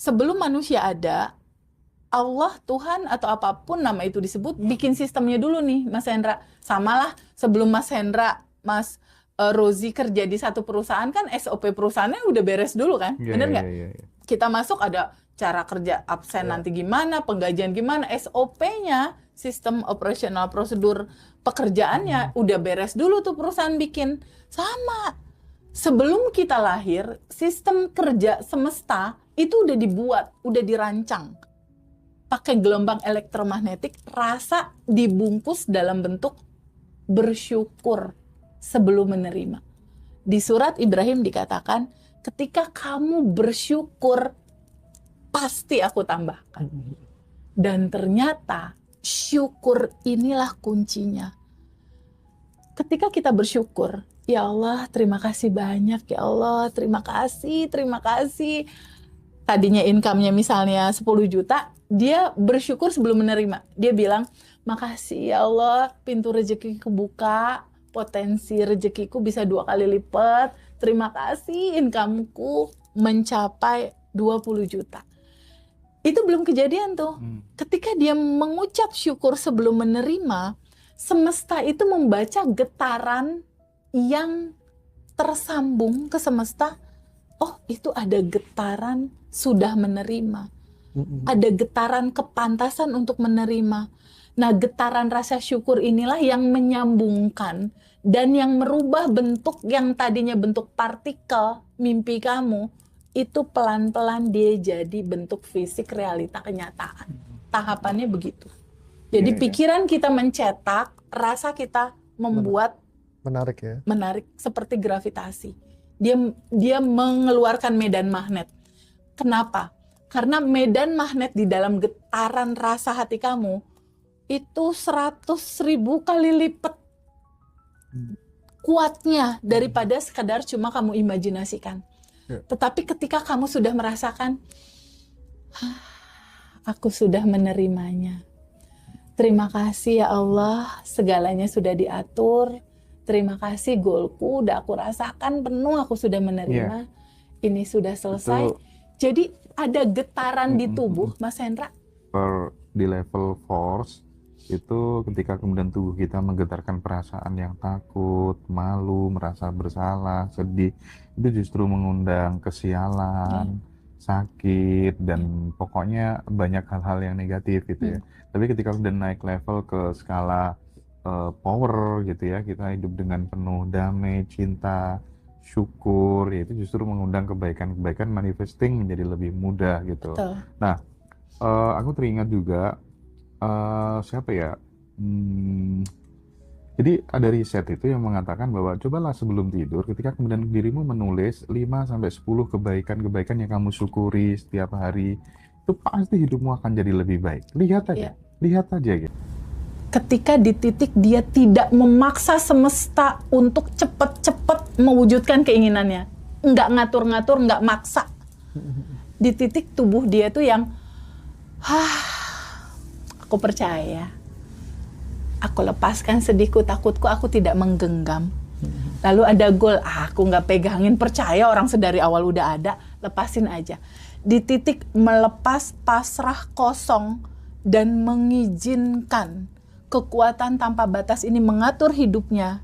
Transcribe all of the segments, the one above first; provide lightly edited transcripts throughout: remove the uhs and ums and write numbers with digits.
sebelum manusia ada, Allah, Tuhan, atau apapun nama itu disebut, bikin sistemnya dulu nih, Mas Hendra. Samalah sebelum Mas Hendra, Mas Rozi kerja di satu perusahaan, kan SOP perusahaannya udah beres dulu kan? Bener nggak? Kita masuk ada cara kerja absen nanti gimana, penggajian gimana, SOP-nya, sistem operasional prosedur pekerjaannya udah beres dulu tuh perusahaan bikin. Sama. Sebelum kita lahir, sistem kerja semesta itu udah dibuat, udah dirancang. Pakai gelombang elektromagnetik, rasa dibungkus dalam bentuk bersyukur sebelum menerima. Di surat Ibrahim dikatakan, ketika kamu bersyukur, pasti aku tambahkan. Dan ternyata syukur inilah kuncinya. Ketika kita bersyukur, ya Allah, terima kasih banyak, ya Allah, terima kasih. Tadinya income-nya misalnya 10 juta, dia bersyukur sebelum menerima. Dia bilang, makasih ya Allah, pintu rezeki kebuka, potensi rezekiku bisa 2 kali lipat. Terima kasih, income-ku mencapai 20 juta. Itu belum kejadian tuh. Ketika dia mengucap syukur sebelum menerima, semesta itu membaca getaran yang tersambung ke semesta. Oh, itu ada getaran sudah menerima. Ada getaran kepantasan untuk menerima. Nah, getaran rasa syukur inilah yang menyambungkan dan yang merubah bentuk yang tadinya bentuk partikel mimpi kamu, itu pelan-pelan dia jadi bentuk fisik realita kenyataan. Tahapannya begitu. Jadi pikiran kita mencetak, rasa kita membuat menarik ya. Menarik seperti gravitasi. Dia mengeluarkan medan magnet. Kenapa? Karena medan magnet di dalam getaran rasa hati kamu itu 100.000 kali lipat kuatnya daripada sekadar cuma kamu imajinasikan. Tetapi ketika kamu sudah merasakan, aku sudah menerimanya. Terima kasih ya Allah, segalanya sudah diatur. Terima kasih, goalku udah aku rasakan penuh, aku sudah menerima. Ini sudah selesai. Jadi ada getaran di tubuh, Mas Hendra. Di level force, itu ketika kemudian tubuh kita menggetarkan perasaan yang takut, malu, merasa bersalah, sedih, itu justru mengundang kesialan, sakit, dan pokoknya banyak hal-hal yang negatif gitu ya. Tapi ketika udah naik level ke skala power gitu ya, kita hidup dengan penuh damai, cinta, syukur, ya itu justru mengundang kebaikan-kebaikan, manifesting menjadi lebih mudah gitu. Nah, aku teringat juga siapa ya? Jadi ada riset itu yang mengatakan bahwa cobalah sebelum tidur, ketika kemudian dirimu menulis 5-10 kebaikan-kebaikan yang kamu syukuri setiap hari, itu pasti hidupmu akan jadi lebih baik. Lihat aja gitu. Ketika di titik dia tidak memaksa semesta untuk cepat-cepat mewujudkan keinginannya. Nggak ngatur-ngatur, nggak maksa. Di titik tubuh dia tuh yang, aku percaya. Aku lepaskan sedihku, takutku, aku tidak menggenggam. Lalu ada goal, aku nggak pegangin, percaya orang sedari awal udah ada, lepasin aja. Di titik melepas, pasrah, kosong, dan mengizinkan kekuatan tanpa batas ini mengatur hidupnya,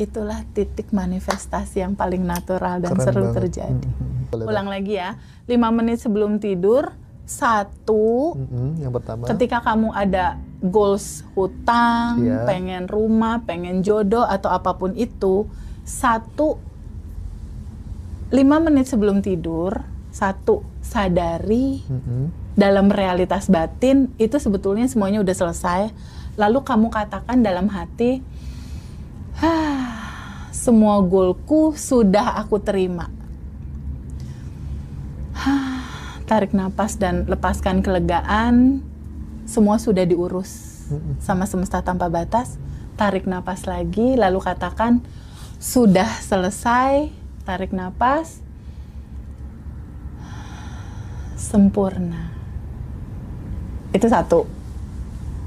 itulah titik manifestasi yang paling natural dan seru terjadi. Ulang lagi ya, 5 menit sebelum tidur, 1, yang pertama, ketika kamu ada goals hutang, pengen rumah, pengen jodoh, atau apapun itu, 1, 5 menit sebelum tidur, 1, sadari, dalam realitas batin itu sebetulnya semuanya udah selesai. Lalu kamu katakan dalam hati, semua goalku sudah aku terima. Tarik napas dan lepaskan kelegaan. Semua sudah diurus sama semesta tanpa batas. Tarik napas lagi, lalu katakan sudah selesai. Tarik napas, sempurna. Itu 1,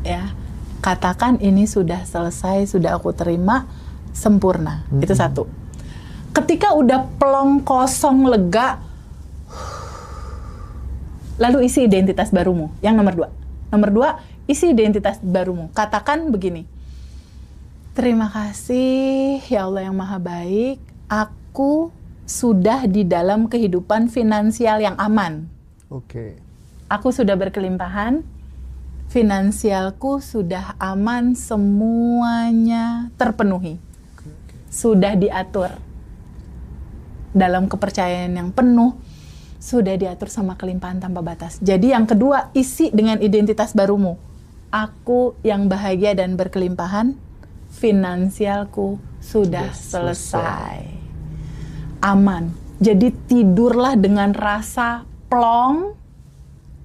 ya. Katakan ini sudah selesai, sudah aku terima, sempurna. Itu 1. Ketika udah plong, kosong, lega, Lalu isi identitas barumu. Yang nomor 2. Nomor 2, isi identitas barumu. Katakan begini. Terima kasih ya Allah yang Maha Baik. Aku sudah di dalam kehidupan finansial yang aman. Oke. Aku sudah berkelimpahan. Finansialku sudah aman, semuanya terpenuhi. Sudah diatur. Dalam kepercayaan yang penuh, sudah diatur sama kelimpahan tanpa batas. Jadi yang kedua, isi dengan identitas barumu. Aku yang bahagia dan berkelimpahan, finansialku sudah selesai. Aman. Jadi tidurlah dengan rasa plong,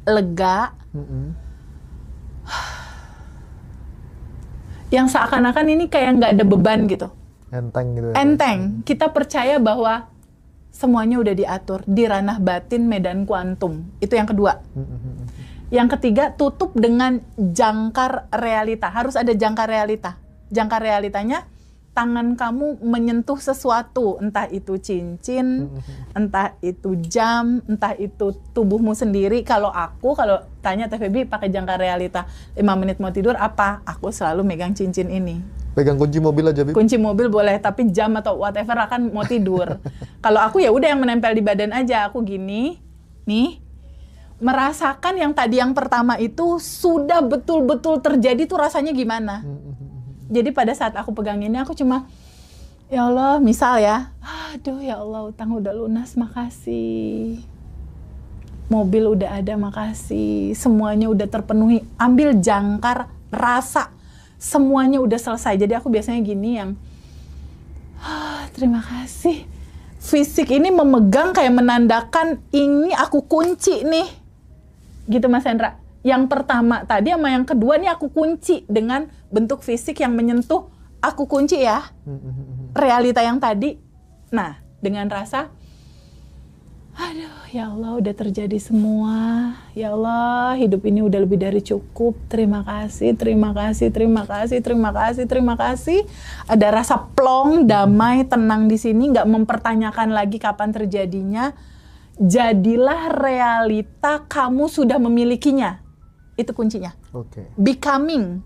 lega, yang seakan-akan ini kayak nggak ada beban gitu. Enteng gitu ya. Enteng. Kita percaya bahwa semuanya udah diatur di ranah batin medan kuantum. Itu yang kedua. Yang ketiga, tutup dengan jangkar realita. Harus ada jangkar realita. Jangkar realitanya, tangan kamu menyentuh sesuatu, entah itu cincin, entah itu jam, entah itu tubuhmu sendiri. Kalau tanya Teh Feby pakai jangkar realita 5 menit mau tidur apa? Aku selalu megang cincin ini. Pegang kunci mobil aja, Bib. Kunci mobil boleh, tapi jam atau whatever akan mau tidur. Kalau aku ya udah yang menempel di badan aja. Aku gini, nih, merasakan yang tadi yang pertama itu sudah betul-betul terjadi tuh rasanya gimana. Jadi pada saat aku pegang ini, aku cuma, ya Allah, misal ya, aduh ya Allah, utang udah lunas, makasih. Mobil udah ada, makasih. Semuanya udah terpenuhi. Ambil jangkar rasa, semuanya udah selesai. Jadi aku biasanya gini yang, terima kasih. Fisik ini memegang kayak menandakan, ini aku kunci nih. Gitu Mas Hendra. Yang pertama tadi sama yang kedua nih aku kunci dengan bentuk fisik yang menyentuh, aku kunci ya. Realita yang tadi. Nah, dengan rasa, aduh ya Allah udah terjadi semua. Ya Allah, hidup ini udah lebih dari cukup. Terima kasih, terima kasih, terima kasih, terima kasih, terima kasih. Ada rasa plong, damai, tenang di sini, nggak mempertanyakan lagi kapan terjadinya. Jadilah realita, kamu sudah memilikinya. Itu kuncinya. Oke. Becoming.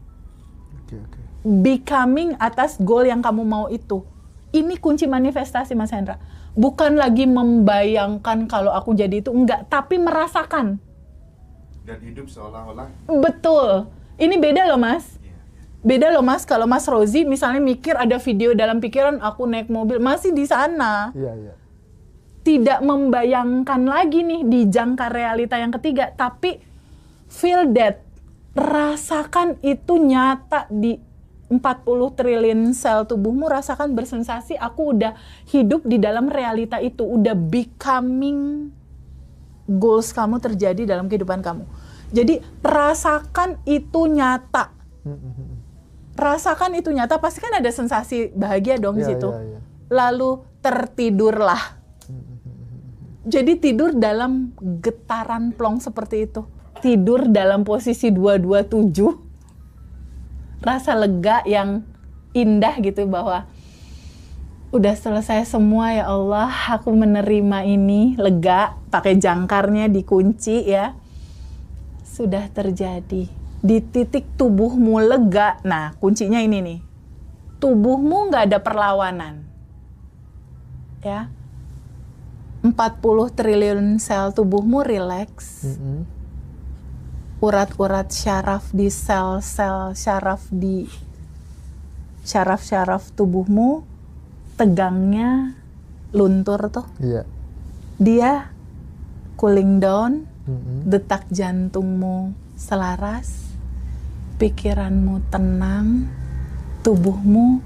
Becoming atas goal yang kamu mau itu. Ini kunci manifestasi Mas Hendra. Bukan lagi membayangkan kalau aku jadi itu, enggak. Tapi merasakan. Dan hidup seolah-olah. Betul. Ini beda loh Mas. Beda loh Mas, kalau Mas Rozi misalnya mikir ada video dalam pikiran aku naik mobil. Masih di sana. Iya. Tidak membayangkan lagi nih di jangkar realita yang ketiga. Tapi feel that, rasakan itu nyata di 40 triliun sel tubuhmu, rasakan bersensasi, aku udah hidup di dalam realita itu, udah becoming goals kamu terjadi dalam kehidupan kamu. Jadi rasakan itu nyata. Rasakan itu nyata, pasti kan ada sensasi bahagia dong di situ. Lalu tertidurlah. Jadi tidur dalam getaran plong seperti itu. Tidur dalam posisi 227, rasa lega yang indah gitu bahwa udah selesai semua ya Allah, aku menerima ini, lega, pakai jangkarnya dikunci ya, sudah terjadi. Di titik tubuhmu lega, nah kuncinya ini nih, tubuhmu nggak ada perlawanan, ya, 40 triliun sel tubuhmu rileks. Urat-urat syaraf di sel-sel syaraf tubuhmu tegangnya luntur tuh. Iya. Dia cooling down, detak jantungmu selaras, pikiranmu tenang, tubuhmu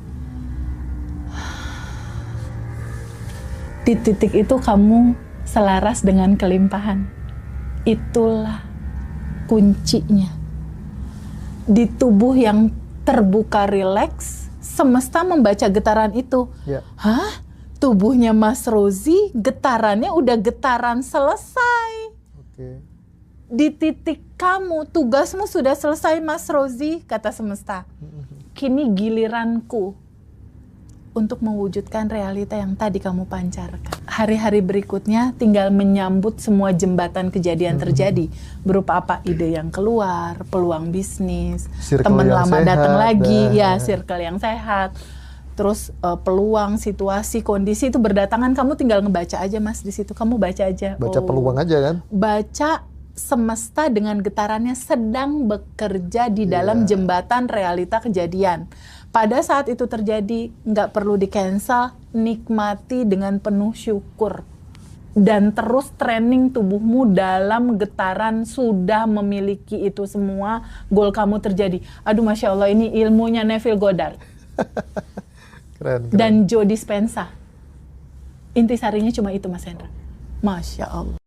di titik itu kamu selaras dengan kelimpahan. Itulah kuncinya. Di tubuh yang terbuka rileks, semesta membaca getaran itu. Hah? Tubuhnya Mas Rozi, getarannya udah getaran selesai. Di titik kamu, tugasmu sudah selesai Mas Rozi, kata semesta. Kini giliranku. untuk mewujudkan realita yang tadi kamu pancarkan. Hari-hari berikutnya tinggal menyambut semua jembatan kejadian terjadi. Berupa apa? Ide yang keluar, peluang bisnis, Circle teman yang lama sehat, datang lagi, dan- ya circle yang sehat. Terus peluang, situasi, kondisi itu berdatangan, kamu tinggal ngebaca aja Mas di situ. Kamu baca aja. Baca Oh. peluang aja kan? Baca semesta dengan getarannya sedang bekerja di dalam jembatan realita kejadian. Pada saat itu terjadi, nggak perlu di-cancel, nikmati dengan penuh syukur. Dan terus training tubuhmu dalam getaran sudah memiliki itu semua, goal kamu terjadi. Aduh Masya Allah, ini ilmunya Neville Goddard Keren. dan Joe Dispenza. Intisarinya cuma itu Mas Hendra. Masya Allah.